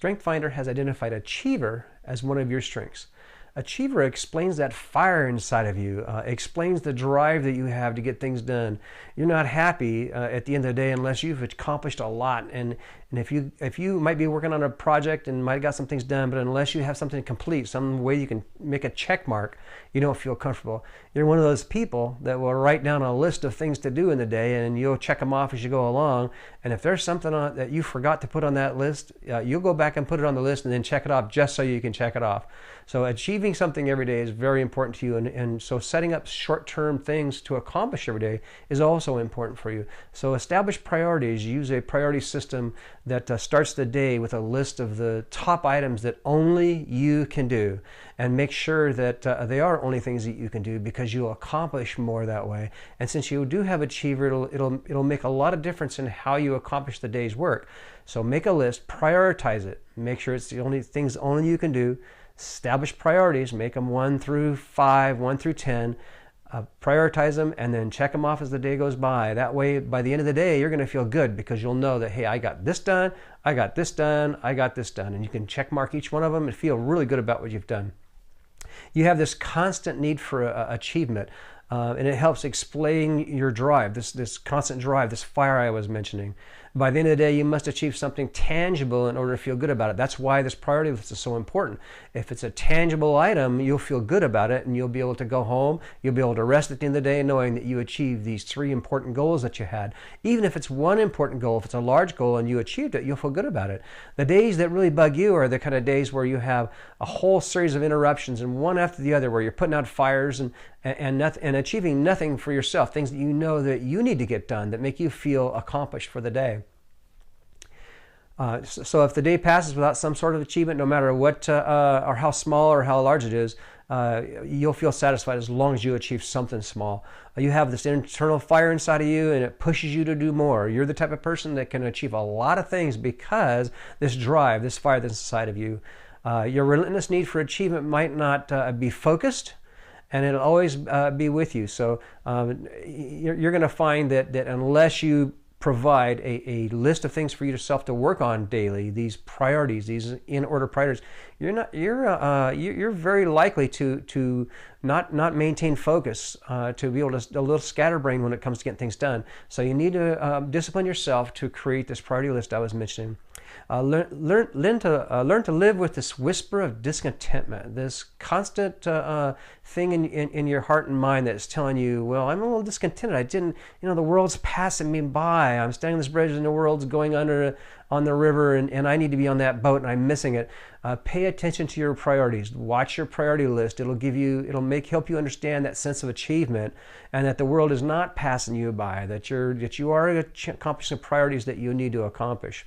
StrengthsFinder has identified Achiever as one of your strengths. Achiever explains that fire inside of you, explains the drive that you have to get things done. You're not happy at the end of the day unless you've accomplished a lot. And if you might be working on a project and might have got some things done, but unless you have something to complete, some way you can make a check mark, you don't feel comfortable. You're one of those people that will write down a list of things to do in the day, and you'll check them off as you go along. And if there's something that you forgot to put on that list, you'll go back and put it on the list and then check it off just so you can check it off. So achieving something every day is very important to you, and so setting up short-term things to accomplish every day is also important for you. So establish priorities. Use a priority system that starts the day with a list of the top items that only you can do, and make sure that they are only things that you can do, because you'll accomplish more that way. And since you do have Achiever, it'll make a lot of difference in how you accomplish the day's work. So make a list, prioritize it, make sure it's the only things only you can do. Establish priorities, make them 1 through 5, 1 through 10, prioritize them, and then check them off as the day goes by. That way, by the end of the day, you're going to feel good, because you'll know that, hey, I got this done, I got this done, I got this done. And you can check mark each one of them and feel really good about what you've done. You have this constant need for achievement, and it helps explain your drive, this constant drive, this fire I was mentioning. By the end of the day, you must achieve something tangible in order to feel good about it. That's why this priority list is so important. If it's a tangible item, you'll feel good about it, and you'll be able to go home. You'll be able to rest at the end of the day knowing that you achieved these 3 important goals that you had. Even if it's one important goal, if it's a large goal and you achieved it, you'll feel good about it. The days that really bug you are the kind of days where you have a whole series of interruptions, and one after the other, where you're putting out fires and achieving nothing for yourself, things that you know that you need to get done that make you feel accomplished for the day. So if the day passes without some sort of achievement, no matter what or how small or how large it is, you'll feel satisfied as long as you achieve something small. You have this internal fire inside of you, and it pushes you to do more. You're the type of person that can achieve a lot of things because this drive, this fire that's inside of you. Your relentless need for achievement might not be focused, and it'll always be with you. So you're going to find that unless you provide a list of things for yourself to work on daily, these priorities, these in-order priorities, you're very likely to not maintain focus, to be able to a little scatterbrain when it comes to getting things done. So you need to discipline yourself to create this priority list I was mentioning. Learn to live with this whisper of discontentment, this constant thing in your heart and mind that's telling you, well, I'm a little discontented. I didn't, the world's passing me by. I'm standing on this bridge and the world's going under on the river, and I need to be on that boat and I'm missing it. Pay attention to your priorities. Watch your priority list. It'll help you understand that sense of achievement, and that the world is not passing you by, that you are accomplishing priorities that you need to accomplish.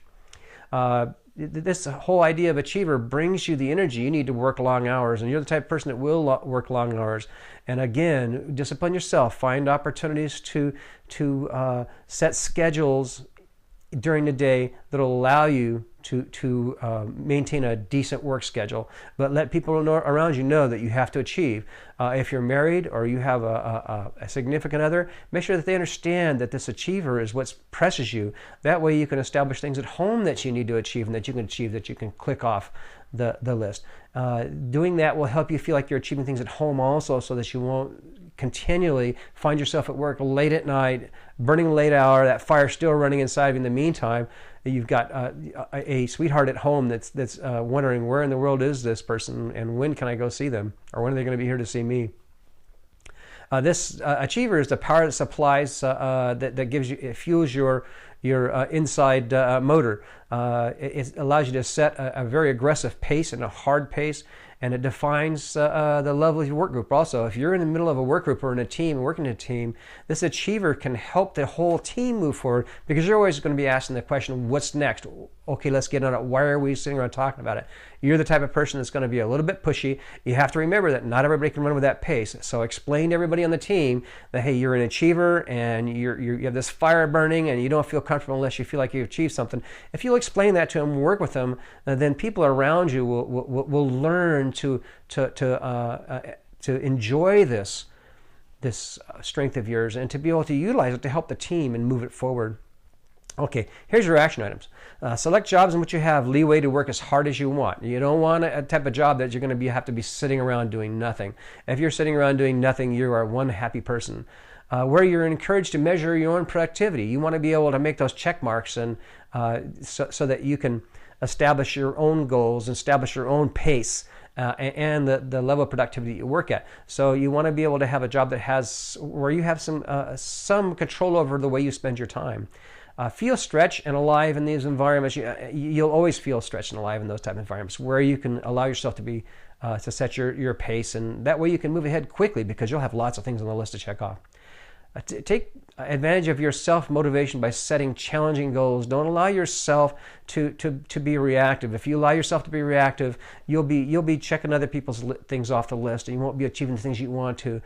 This whole idea of Achiever brings you the energy you need to work long hours, and you're the type of person that will work long hours. And again, discipline yourself. Find opportunities to set schedules during the day that will allow you to maintain a decent work schedule, but let people around you know that you have to achieve. If you're married or you have a significant other, make sure that they understand that this Achiever is what presses you. That way you can establish things at home that you need to achieve and that you can achieve, that you can click off the list. Doing that will help you feel like you're achieving things at home also, so that you won't continually find yourself at work late at night, burning late hour, that fire still running inside of you. In the meantime, you've got a sweetheart at home that's wondering, where in the world is this person, and when can I go see them, or when are they going to be here to see me? This Achiever is the power that supplies, that gives you, it fuels your inside motor. It allows you to set a very aggressive pace and a hard pace, and it defines the level of your work group also. If you're in the middle of a work group or in a team, working in a team, this Achiever can help the whole team move forward, because you're always going to be asking the question, what's next? Okay, let's get on it. Why are we sitting around talking about it? You're the type of person that's going to be a little bit pushy. You have to remember that not everybody can run with that pace. So explain to everybody on the team that, hey, you're an Achiever, and you have this fire burning, and you don't feel comfortable unless you feel like you've achieved something. If you'll explain that to them, work with them, then people around you will learn to enjoy this strength of yours, and to be able to utilize it to help the team and move it forward. Okay, here's your action items. Select jobs in which you have leeway to work as hard as you want. You don't want a type of job that you're going to have to be sitting around doing nothing. If you're sitting around doing nothing, you are one happy person. Where you're encouraged to measure your own productivity. You want to be able to make those check marks and so that you can establish your own goals, establish your own pace, and the level of productivity you work at. So you want to be able to have a job that has where you have some control over the way you spend your time. Feel stretched and alive in these environments. You'll always feel stretched and alive in those type of environments where you can allow yourself to be to set your pace, and that way you can move ahead quickly because you'll have lots of things on the list to check off. Take advantage of your self-motivation by setting challenging goals. Don't allow yourself to be reactive. If you allow yourself to be reactive, you'll be checking other people's things off the list, and you won't be achieving the things you want to.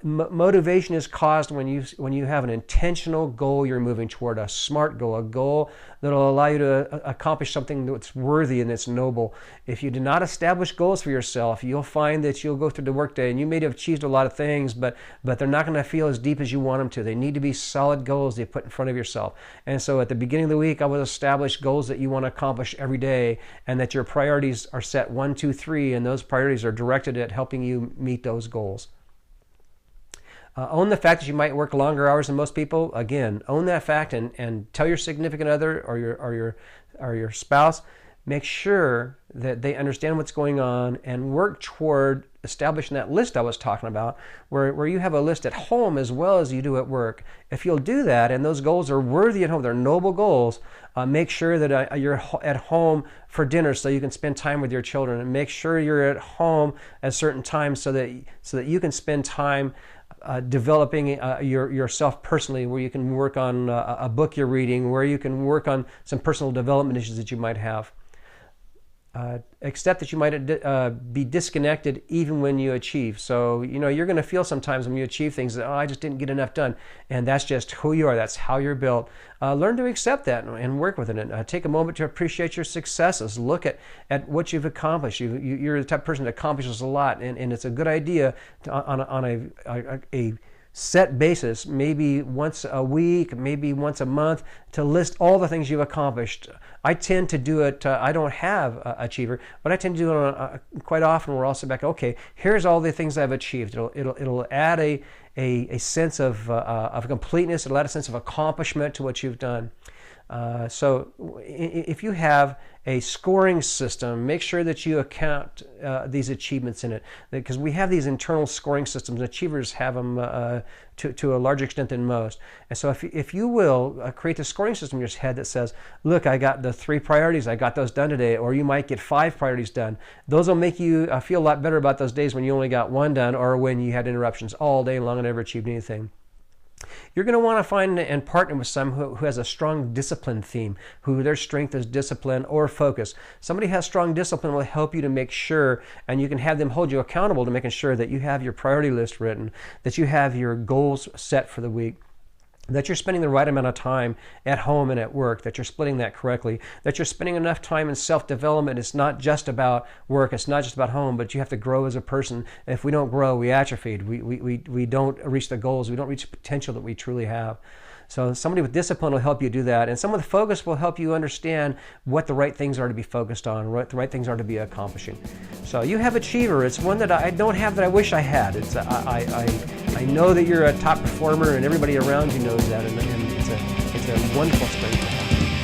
Motivation is caused when you have an intentional goal you're moving toward, a smart goal, a goal that will allow you to accomplish something that's worthy and that's noble. If you do not establish goals for yourself, you'll find that you'll go through the workday and you may have achieved a lot of things, but they're not going to feel as deep as you want them to. They need to be solid goals that you put in front of yourself. And so at the beginning of the week, I would establish goals that you want to accomplish every day, and that your priorities are set 1, 2, 3, and those priorities are directed at helping you meet those goals. Own the fact that you might work longer hours than most people. Again, own that fact and tell your significant other or your spouse. Make sure that they understand what's going on and work toward establishing that list I was talking about, where you have a list at home as well as you do at work. If you'll do that and those goals are worthy at home, they're noble goals, make sure that you're at home for dinner so you can spend time with your children, and make sure you're at home at certain times so that you can spend time developing yourself personally, where you can work on a book you're reading, where you can work on some personal development issues that you might have. Accept that you might be disconnected even when you achieve. So, you're going to feel sometimes when you achieve things that, I just didn't get enough done. And that's just who you are. That's how you're built. Learn to accept that and work with it. And take a moment to appreciate your successes. Look at what you've accomplished. You're the type of person that accomplishes a lot. And it's a good idea on a set basis, maybe once a week, maybe once a month, to list all the things you've accomplished. I tend to do it, I don't have Achiever, but I tend to do it quite often. We're also back, okay, here's all the things I've achieved. It'll add a sense of completeness. It'll add a sense of accomplishment to what you've done. So if you have a scoring system, make sure that you account these achievements in it, because we have these internal scoring systems. Achievers have them to a larger extent than most. And so if you will create a scoring system in your head that says, look, I got the 3 priorities, I got those done today, or you might get 5 priorities done. Those will make you feel a lot better about those days when you only got 1 done, or when you had interruptions all day long and never achieved anything. You're going to want to find and partner with someone who has a strong discipline theme, who their strength is discipline or focus. Somebody who has strong discipline will help you to make sure, and you can have them hold you accountable to making sure that you have your priority list written, that you have your goals set for the week, that you're spending the right amount of time at home and at work, that you're splitting that correctly, that you're spending enough time in self-development. It's not just about work, it's not just about home, but you have to grow as a person. If we don't grow, we atrophied. We don't reach the goals, we don't reach the potential that we truly have. So somebody with discipline will help you do that, and someone with focus will help you understand what the right things are to be focused on, what the right things are to be accomplishing. So you have Achiever. It's one that I don't have that I wish I had. It's I know that you're a top performer, and everybody around you knows that, and it's a wonderful strength to have.